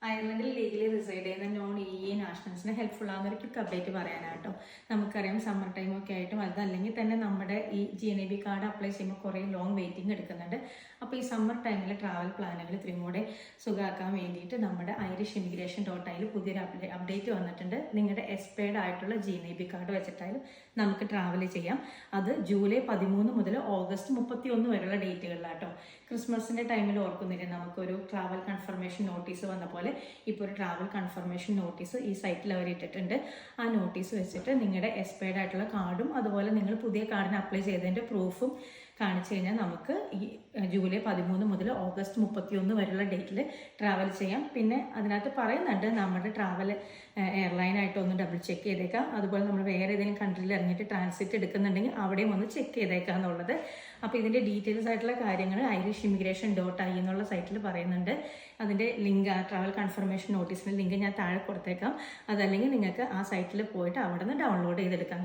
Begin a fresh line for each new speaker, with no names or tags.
അയർലൻഡിൽ legally reside ചെയ്യുന്ന non EU നാഷണൽസിന് helpful ആകുന്ന ഒരു ക്വിക്ക് അപ്ഡേറ്റ് പറയാനാട്ടോ. നമുക്കറിയാം സമ്മർ ടൈമൊക്കെ ആയിട്ടും അതല്ലെങ്കിൽ തന്നെ നമ്മുടെ ഈ GNAB കാർഡ് അപ്ലൈ ചെയ്യുമ്പോൾ കുറേ ലോങ് വെയിറ്റിംഗ് എടുക്കുന്നുണ്ട്. അപ്പോൾ ഈ സമ്മർ ടൈമിൽ ട്രാവൽ പ്ലാനുകൾ ഇത്രയും കൂടെ സുഖമാക്കാൻ വേണ്ടിയിട്ട് നമ്മുടെ irish-immigration.in പുതിയൊരു അപ്ഡേറ്റ് വന്നിട്ടുണ്ട്. നിങ്ങളുടെ എക്സ്പയർഡ് ആയിട്ടുള്ള GNAB കാർഡ് വെച്ചിട്ടായാലും നമുക്ക് ട്രാവൽ ചെയ്യാം. അത് ജൂലൈ 13 മുതൽ ഓഗസ്റ്റ് 31 വരെയുള്ള ഡേറ്റുകളിലാട്ടോ. ക്രിസ്മസിൻ്റെ ടൈമിൽ ഓർക്കുന്നില്ല, നമുക്കൊരു ട്രാവൽ കൺഫർമേഷൻ നോട്ടീസ് വന്ന പോലെ ഇപ്പോൾ ഒരു ട്രാവൽ കൺഫർമേഷൻ നോട്ടീസ് ഈ സൈറ്റിൽ അവർ ഇട്ടിട്ടുണ്ട്. ആ നോട്ടീസ് വെച്ചിട്ട് നിങ്ങളുടെ എക്സ്പയർഡ് ആയിട്ടുള്ള കാർഡും അതുപോലെ നിങ്ങൾ പുതിയ കാർഡിന് അപ്ലൈ ചെയ്തതിൻ്റെ പ്രൂഫും കാണിച്ചു കഴിഞ്ഞാൽ നമുക്ക് ഈ ജൂലൈ 13 മുതൽ ഓഗസ്റ്റ് 31 വരെയുള്ള ഡേറ്റിൽ ട്രാവൽ ചെയ്യാം. പിന്നെ അതിനകത്ത് പറയുന്നുണ്ട് നമ്മുടെ ട്രാവൽ എയർലൈനായിട്ട് ഒന്ന് ഡബിൾ ചെക്ക് ചെയ്തേക്കാം. അതുപോലെ നമ്മൾ വേറെ ഏതെങ്കിലും കൺട്രിയിൽ ഇറങ്ങിയിട്ട് ട്രാൻസിറ്റ് എടുക്കുന്നുണ്ടെങ്കിൽ അവിടെയും ഒന്ന് ചെക്ക് ചെയ്തേക്കാം എന്നുള്ളത്. അപ്പോൾ ഇതിൻ്റെ ഡീറ്റെയിൽസ് ആയിട്ടുള്ള കാര്യങ്ങൾ irish-immigration.in എന്നുള്ള സൈറ്റിൽ പറയുന്നുണ്ട്. അതിൻ്റെ ലിങ്ക്, ട്രാവൽ കൺഫർമേഷൻ നോട്ടീസിൻ്റെ ലിങ്ക് ഞാൻ താഴെ കൊടുത്തേക്കാം. അതല്ലെങ്കിൽ നിങ്ങൾക്ക് ആ സൈറ്റിൽ പോയിട്ട് അവിടെ നിന്ന് ഡൗൺലോഡ് ചെയ്തെടുക്കാം.